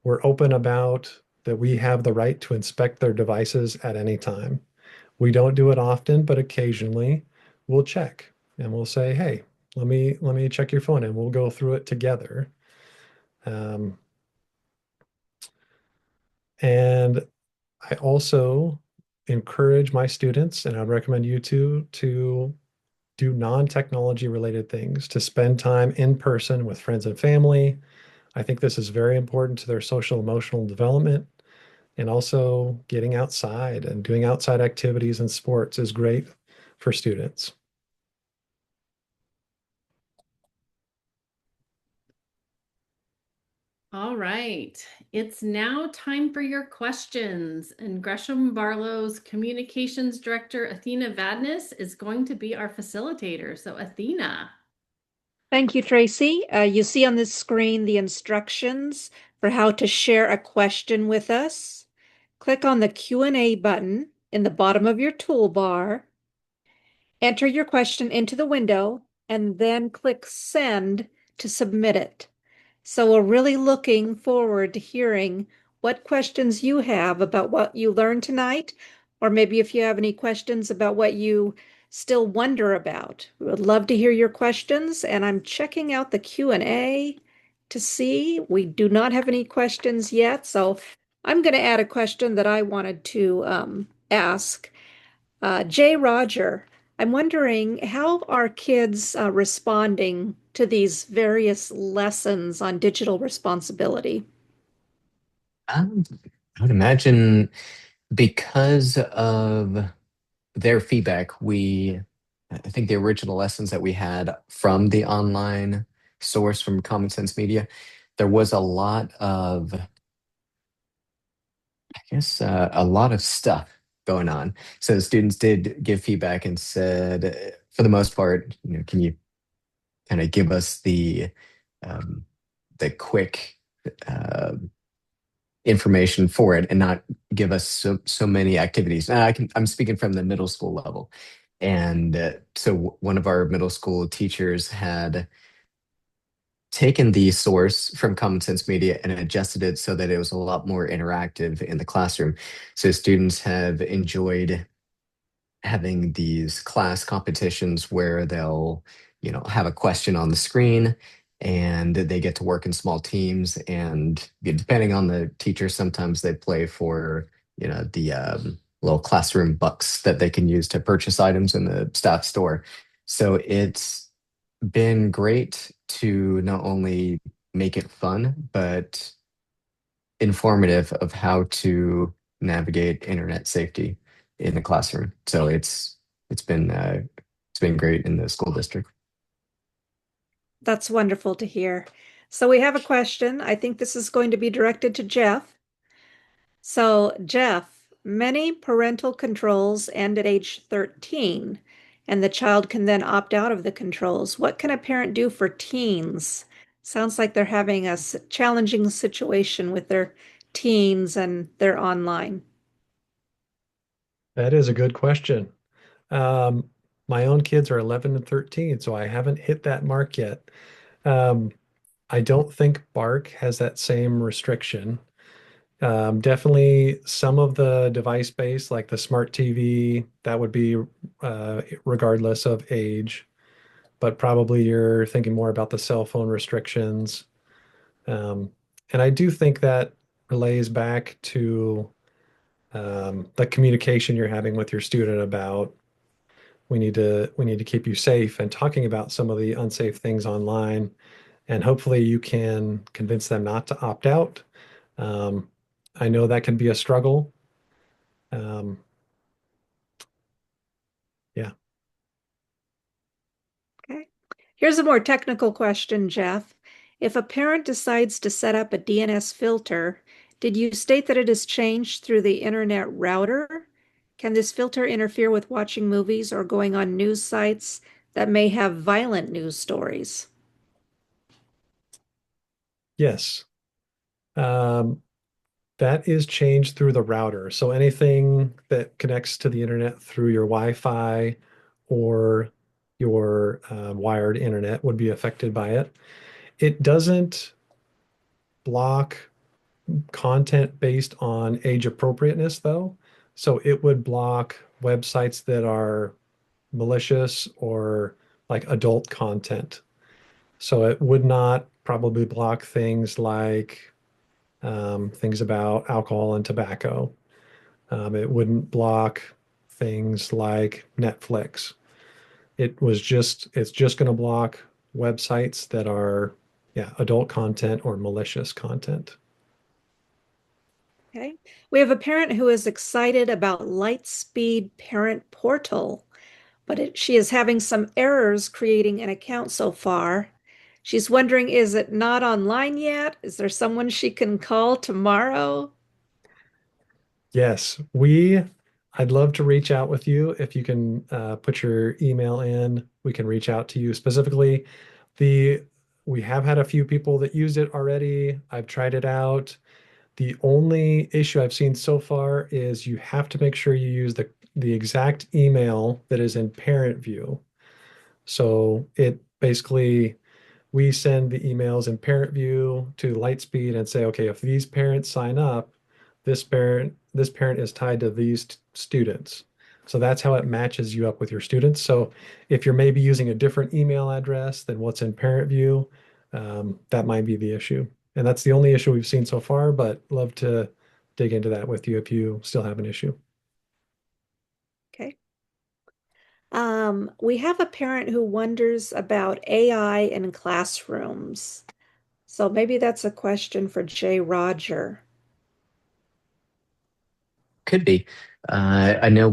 we're open about that we have the right to inspect their devices at any time. We don't do it often, but occasionally we'll check and we'll say, "Hey, let me check your phone," and we'll go through it together. Um, and I also encourage my students, and I'd recommend you to do non-technology related things, to spend time in person with friends and family. I think this is very important to their social emotional development. And also getting outside and doing outside activities and sports is great for students. All right, it's now time for your questions. And Gresham-Barlow's communications director, Athena Vadnais, is going to be our facilitator. So Athena. Thank you, Tracy. You see on this screen the instructions for how to share a question with us. Click on the Q&A button in the bottom of your toolbar. Enter your question into the window and then click Send to submit it. So we're really looking forward to hearing what questions you have about what you learned tonight, or maybe if you have any questions about what you still wonder about. We would love to hear your questions, and I'm checking out the Q&A to see. We do not have any questions yet, so I'm going to add a question that I wanted to ask. Jay Roger, I'm wondering how are kids responding to these various lessons on digital responsibility? I would imagine because of their feedback, I think the original lessons that we had from the online source from Common Sense Media, there was a lot of, I guess, a lot of stuff going on. So the students did give feedback and said, for the most part, can you kind of give us um, the quick uh, information for it and not give us so many activities. Now, I'm speaking from the middle school level, and so one of our middle school teachers had taken the source from Common Sense Media and adjusted it so that it was a lot more interactive in the classroom. So students have enjoyed having these class competitions where they'll, have a question on the screen and they get to work in small teams. And depending on the teacher, sometimes they play for, the little classroom bucks that they can use to purchase items in the staff store. So it's been great to not only make it fun, but informative of how to navigate internet safety in the classroom. So it's been great in the school district. That's wonderful to hear. So we have a question. I think this is going to be directed to Jeff. So, Jeff, many parental controls end at age 13, and the child can then opt out of the controls. What can a parent do for teens? Sounds like they're having a challenging situation with their teens and their online. That is a good question. Um, my own kids are 11 and 13, so I haven't hit that mark yet. Um, I don't think Bark has that same restriction. Definitely some of the device based, like the smart TV, that would be regardless of age, but probably you're thinking more about the cell phone restrictions. Um, and I do think that relays back to the communication you're having with your student about we need to keep you safe and talking about some of the unsafe things online. And hopefully you can convince them not to opt out. Um, I know that can be a struggle. Um, yeah. Okay. Here's a more technical question, Jeff. If a parent decides to set up a DNS filter, did you state that it is changed through the internet router? Can this filter interfere with watching movies or going on news sites that may have violent news stories? Yes. Um, that is changed through the router. So anything that connects to the internet through your Wi-Fi or your wired internet would be affected by it. It doesn't block content based on age appropriateness, though. So it would block websites that are malicious or like adult content. So it would not probably block things like things about alcohol and tobacco. It wouldn't block things like Netflix. It's just going to block websites that are, yeah, adult content or malicious content. Okay. We have a parent who is excited about Lightspeed Parent Portal, but she is having some errors creating an account so far. She's wondering, is it not online yet? Is there someone she can call tomorrow? Yes, I'd love to reach out with you if you can put your email in. We can reach out to you specifically. The we have had a few people that used it already. I've tried it out. The only issue I've seen so far is you have to make sure you use the exact email that is in parent view. So it basically we send the emails in parent view to Lightspeed and say, okay, if these parents sign up, this parent is tied to these students. So that's how it matches you up with your students. So if you're maybe using a different email address than what's in parent view, that might be the issue. And that's the only issue we've seen so far, but love to dig into that with you if you still have an issue. Okay. We have a parent who wonders about AI in classrooms. So maybe that's a question for Jay Roger. Could be. I know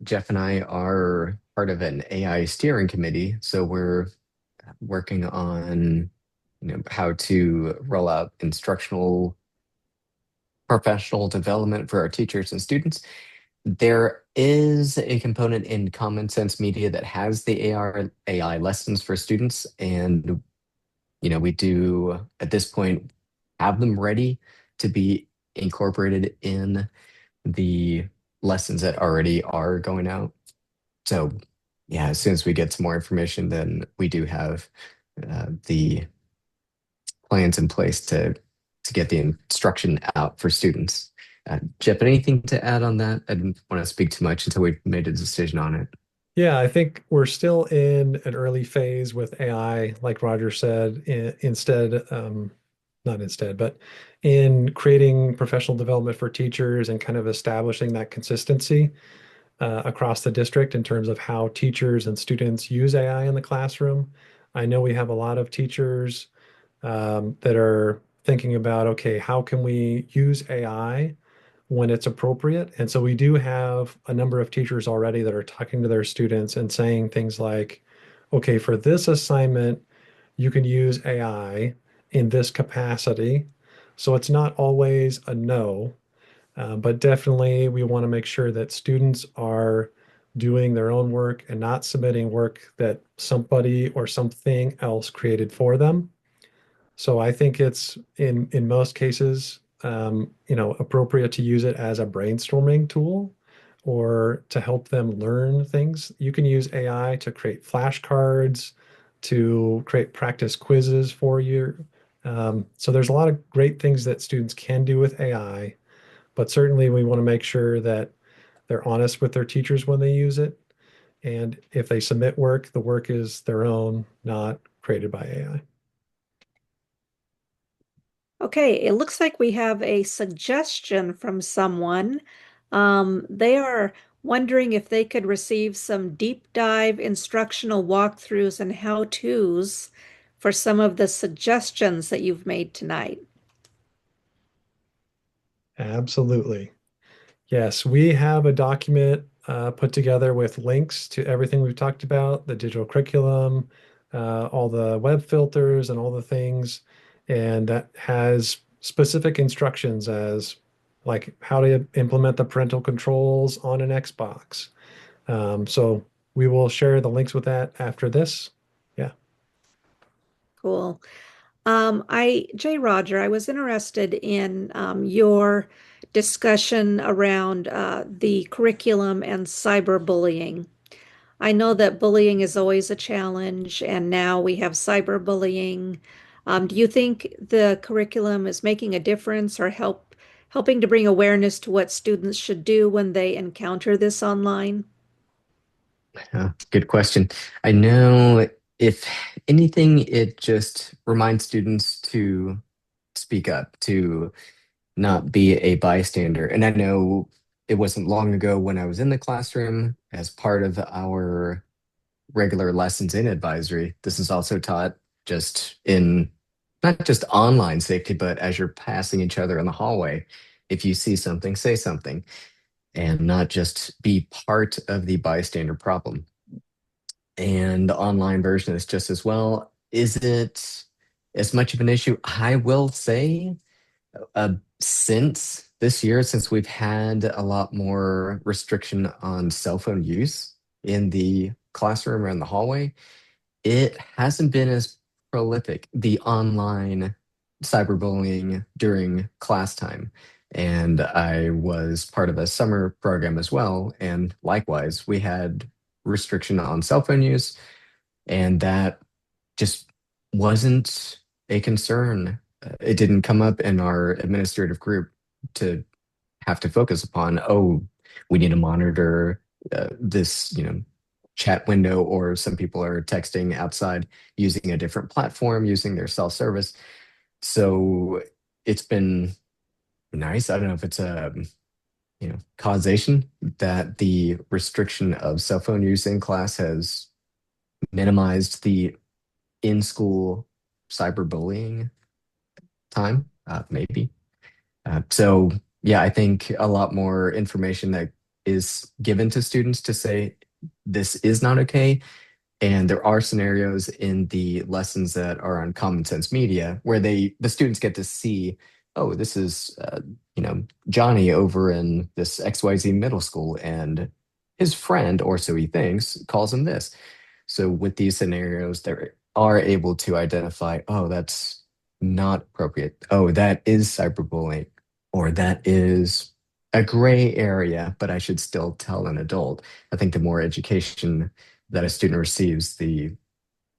Jeff and I are part of an AI steering committee, so we're working on, how to roll out instructional professional development for our teachers and students. There is a component in Common Sense Media that has the AI lessons for students, and we do at this point have them ready to be incorporated in the lessons that already are going out. So, yeah, as soon as we get some more information, then we do have the plans in place to get the instruction out for students. Jeff, anything to add on that? I didn't want to speak too much until we made a decision on it. Yeah, I think we're still in an early phase with AI, like Roger said, not instead, but in creating professional development for teachers and kind of establishing that consistency across the district in terms of how teachers and students use AI in the classroom. I know we have a lot of teachers that are thinking about, okay, how can we use AI when it's appropriate? And so we do have a number of teachers already that are talking to their students and saying things like, okay, for this assignment, you can use AI in this capacity. So it's not always a no, but definitely we want to make sure that students are doing their own work and not submitting work that somebody or something else created for them. So I think it's in most cases, appropriate to use it as a brainstorming tool or to help them learn things. You can use AI to create flashcards, to create practice quizzes for you. So there's a lot of great things that students can do with AI, but certainly we want to make sure that they're honest with their teachers when they use it. And if they submit work, the work is their own, not created by AI. Okay, it looks like we have a suggestion from someone. They are wondering if they could receive some deep dive instructional walkthroughs and how-tos for some of the suggestions that you've made tonight. Absolutely. Yes, we have a document put together with links to everything we've talked about, the digital curriculum, all the web filters, and all the things. And that has specific instructions as like how to implement the parental controls on an Xbox. So we will share the links with that after this. Yeah. Cool. Jay Roger, I was interested in your discussion around the curriculum and cyberbullying. I know that bullying is always a challenge, and now we have cyberbullying. Do you think the curriculum is making a difference or helping to bring awareness to what students should do when they encounter this online? Good question. I know if anything, it just reminds students to speak up, to not be a bystander. And I know it wasn't long ago when I was in the classroom as part of our regular lessons in advisory. This is also taught just in not just online safety, but as you're passing each other in the hallway. If you see something, say something, and not just be part of the bystander problem. And the online version is just as well. Is it as much of an issue? I will say, since this year, since we've had a lot more restriction on cell phone use in the classroom or in the hallway, it hasn't been as prolific, the online cyberbullying during class time. And I was part of a summer program as well. And likewise, we had restriction on cell phone use, and that just wasn't a concern. It didn't come up in our administrative group to have to focus upon, oh, we need to monitor this, chat window, or some people are texting outside using a different platform, using their self-service. So it's been nice. I don't know if it's a causation that the restriction of cell phone use in class has minimized the in-school cyberbullying time, maybe. So yeah, I think a lot more information that is given to students to say this is not okay. And there are scenarios in the lessons that are on Common Sense Media where the students get to see, oh, this is Johnny over in this XYZ middle school, and his friend, or so he thinks, calls him this. So with these scenarios, they are able to identify, oh, that's not appropriate. Oh, that is cyberbullying, or that is a gray area, but I should still tell an adult. I think the more education that a student receives, the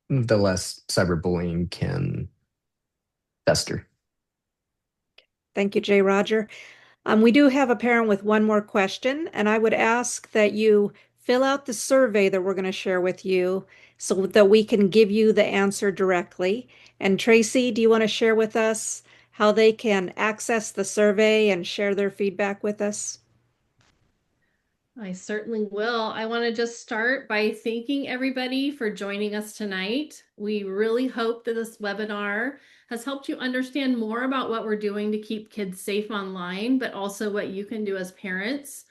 less cyberbullying can fester. Thank you, Jay Roger. We do have a parent with one more question, and I would ask that you fill out the survey that we're going to share with you so that we can give you the answer directly. And Tracy, do you want to share with us how they can access the survey and share their feedback with us? I certainly will. I want to just start by thanking everybody for joining us tonight. We really hope that this webinar has helped you understand more about what we're doing to keep kids safe online, but also what you can do as parents.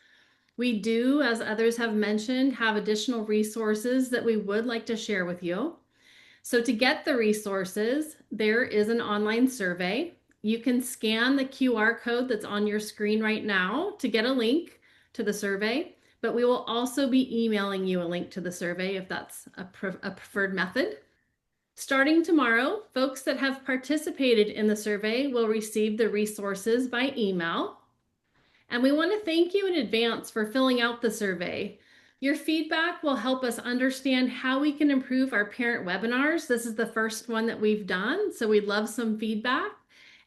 We do, as others have mentioned, have additional resources that we would like to share with you. So to get the resources, there is an online survey. You can scan the QR code that's on your screen right now to get a link to the survey, but we will also be emailing you a link to the survey if that's a preferred method. Starting tomorrow, folks that have participated in the survey will receive the resources by email. And we want to thank you in advance for filling out the survey. Your feedback will help us understand how we can improve our parent webinars. This is the first one that we've done, so we'd love some feedback.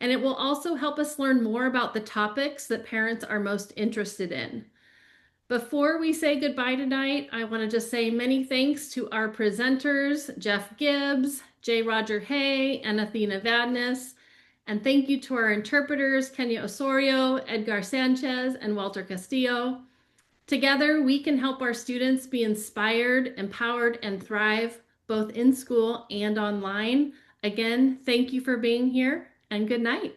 And it will also help us learn more about the topics that parents are most interested in. Before we say goodbye tonight, I want to just say many thanks to our presenters, Jeff Gibbs, J. Roger Hay, and Athena Vadnais. And thank you to our interpreters, Kenya Osorio, Edgar Sanchez, and Walter Castillo. Together, we can help our students be inspired, empowered, and thrive both in school and online. Again, thank you for being here, and good night.